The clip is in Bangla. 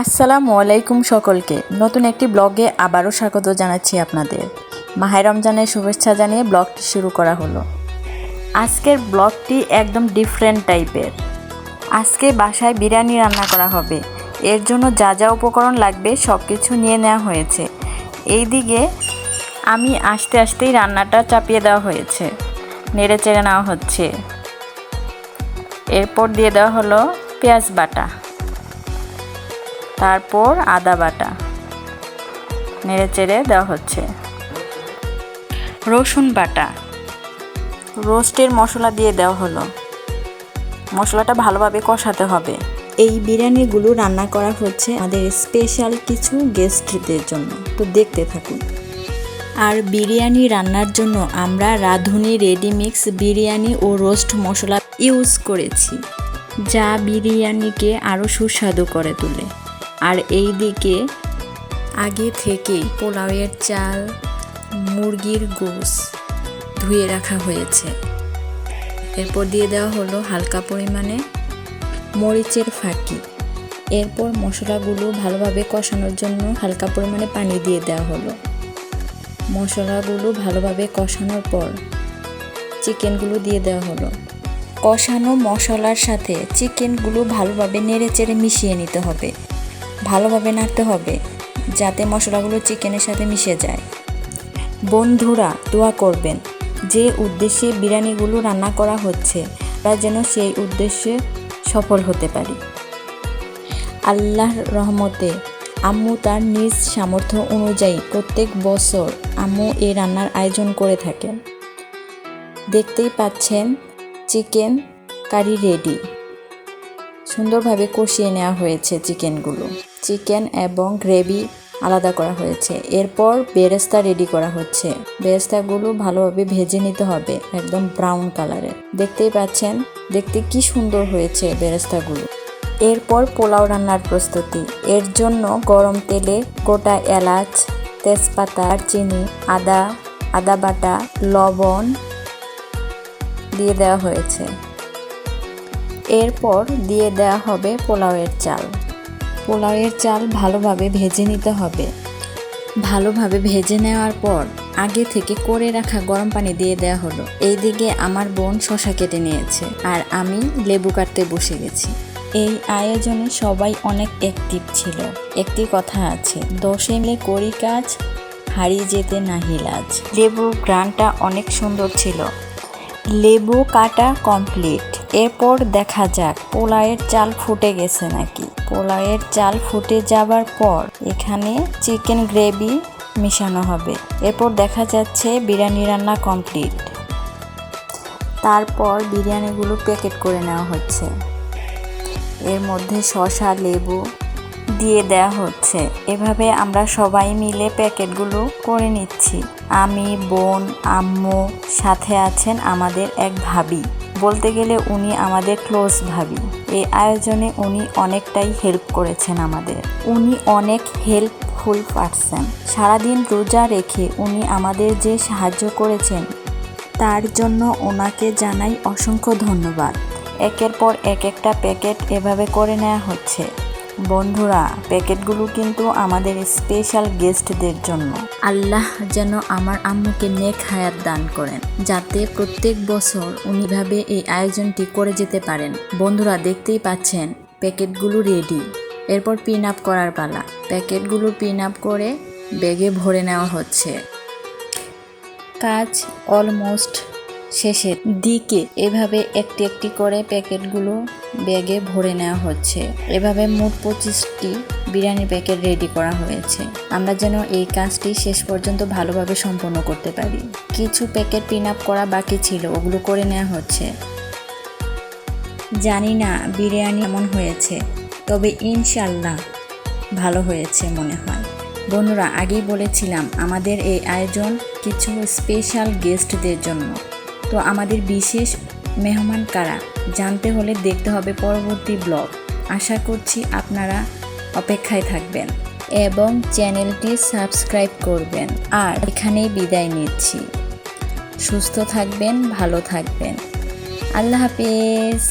আসসালামু আলাইকুম সকলকে নতুন একটি ব্লগে আবারও স্বাগত জানাচ্ছি আপনাদের। মাহে রমজানের শুভেচ্ছা জানিয়ে ব্লগটি শুরু করা হলো। আজকের ব্লগটি একদম ডিফারেন্ট টাইপের। আজকে বাসায় বিরিয়ানি রান্না করা হবে। এর জন্য যা যা উপকরণ লাগবে সব কিছু নিয়ে নেওয়া হয়েছে। এইদিকে আমি আস্তে আস্তেই রান্নাটা চাপিয়ে দেওয়া হয়েছে, নেড়ে চেড়ে নেওয়া হচ্ছে। এরপর দিয়ে দেওয়া হলো পেঁয়াজ বাটা, তারপর আদা বাটা, নেড়ে চেড়ে দেওয়া হচ্ছে। রসুন বাটা, রোস্টের মশলা দিয়ে দেওয়া হলো। মশলাটা ভালোভাবে কষাতে হবে। এই বিরিয়ানিগুলো রান্না করা হচ্ছে আমাদের স্পেশাল কিছু গেস্টদের জন্য, তো দেখতে থাকুন। আর বিরিয়ানি রান্নার জন্য আমরা রাঁধুনি রেডিমিক্স বিরিয়ানি ও রোস্ট মশলা ইউজ করেছি, যা বিরিয়ানিকে আরও সুস্বাদু করে তোলে। আর এই দিকে আগে থেকেই পোলাওয়ের চাল, মুরগির গোশত ধুয়ে রাখা হয়েছে। এরপর দিয়ে দেওয়া হলো হালকা পরিমাণে মরিচের ফাঁকি। এরপর মশলাগুলো ভালোভাবে কষানোর জন্য হালকা পরিমাণে পানি দিয়ে দেওয়া হলো। মশলাগুলো ভালোভাবে কষানোর পর চিকেনগুলো দিয়ে দেওয়া হলো। কষানো মশলার সাথে চিকেনগুলো ভালোভাবে নেড়ে চেড়ে মিশিয়ে নিতে হবে। ভালোভাবে নাড়তে হবে যাতে মশলাগুলো চিকেনের সাথে মিশে যায়। বন্ধুরা দোয়া করবেন, যে উদ্দেশ্যে বিরিয়ানিগুলো রান্না করা হচ্ছে আমরা যেন সেই উদ্দেশ্যে সফল হতে পারি। আল্লাহর রহমতে আম্মু তার নিজ সামর্থ্য অনুযায়ী প্রত্যেক বছর আম্মু এই রান্নার আয়োজন করে থাকেন। দেখতেই পাচ্ছেন চিকেন কারি রেডি। সুন্দরভাবে কষিয়ে নেওয়া হয়েছে চিকেনগুলো। চিকেন এবং গ্রেভি আলাদা করা হয়েছে। এরপর বেরেস্তা রেডি করা হচ্ছে। বেরেস্তাগুলো ভালোভাবে ভেজে নিতে হবে, একদম ব্রাউন কালারের। দেখতেই পাচ্ছেন দেখতে কি সুন্দর হয়েছে বেরেস্তাগুলো। এরপর পোলাও রান্নার প্রস্তুতি। এর জন্য গরম তেলে গোটা এলাচ, তেজপাতা, চিনি, আদা বাটা, লবণ দিয়ে দেওয়া হয়েছে। এরপর দিয়ে দেওয়া হবে পোলাওয়ের চাল। পোলাওয়ের চাল ভালোভাবে ভেজে নিতে হবে। ভালোভাবে ভেজে নেওয়ার পর আগে থেকে করে রাখা গরম পানি দিয়ে দেওয়া হলো। এইদিকে আমার বোন শসা কেটে নিয়েছে আর আমি লেবু কাটতে বসে গেছি। এই আয়োজনে সবাই অনেক অ্যাক্টিভ ছিল। একটি কথা আছে, 10 মিলে করি কাজ, হারিয়ে যেতে নাহি লাজ। লেবুর ঘ্রাণটা অনেক সুন্দর ছিল। লেবু কাটা কমপ্লিট। এরপর দেখা যাক পোলাওয়ের চাল ফুটে গেছে নাকি। পোলাওয়ের চাল ফুটে যাবার পর এখানে চিকেন গ্রেভি মেশানো হবে। এরপর দেখা যাচ্ছে বিরিয়ানি রান্না কমপ্লিট। তারপর বিরিয়ানিগুলো প্যাকেট করে নেওয়া হচ্ছে। এর মধ্যে শসা, লেবু দিয়ে দেওয়া হচ্ছে। এভাবে আমরা সবাই মিলে প্যাকেটগুলো করে নিচ্ছি। আমি, বোন, আম্মু, সাথে আছেন আমাদের এক ভাবি। বলতে গেলে উনি আমাদের ক্লোজ ভাবি। এই আয়োজনে উনি অনেকটাই হেল্প করেছেন আমাদের। উনি অনেক হেল্পফুল পারসন। সারাদিন রোজা রেখে উনি আমাদের যে সাহায্য করেছেন তার জন্য ওনাকে জানাই অসংখ্য ধন্যবাদ। একের পর একটা প্যাকেট এভাবে করে নেওয়া হচ্ছে। বন্ধুরা, প্যাকেটগুলো কিন্তু আমাদের স্পেশাল গেস্টদের জন্য। আল্লাহ যেন আমার আম্মুকে নেক হায়াত দান করেন, যাতে প্রত্যেক বছর উনিভাবে এই আয়োজনটি করে যেতে পারেন। বন্ধুরা দেখতেই পাচ্ছেন প্যাকেটগুলো রেডি। এরপর পিন আপ করার পালা। প্যাকেটগুলো পিন আপ করে ব্যাগে ভরে নেওয়া হচ্ছে। কাজ অলমোস্ট শেষের দিকে। এভাবে একটি একটি করে প্যাকেটগুলো ব্যাগে ভরে নেওয়া হচ্ছে। এভাবে মোট 25টি বিরিয়ানি প্যাকেট রেডি করা হয়েছে। আমরা যেন এই কাজটি শেষ পর্যন্ত ভালোভাবে সম্পন্ন করতে পারি। কিছু প্যাকেট পিন আপ করা বাকি ছিল, ওগুলো করে নেওয়া হচ্ছে। জানি না বিরিয়ানি এমন হয়েছে, তবে ইনশাল্লাহ ভালো হয়েছে মনে হয়। বন্ধুরা, আগেই বলেছিলাম আমাদের এই আয়োজন কিছু স্পেশাল গেস্টদের জন্য। তো আমাদের বিশেষ মেহমান কারা জানতে হলে দেখতে হবে পরবর্তী ব্লগ। আশা করছি আপনারা অপেক্ষায় থাকবেন এবং চ্যানেলটি সাবস্ক্রাইব করবেন। আর এখানেই বিদায় নিচ্ছি। সুস্থ থাকবেন, ভালো থাকবেন। আল্লাহ হাফেজ।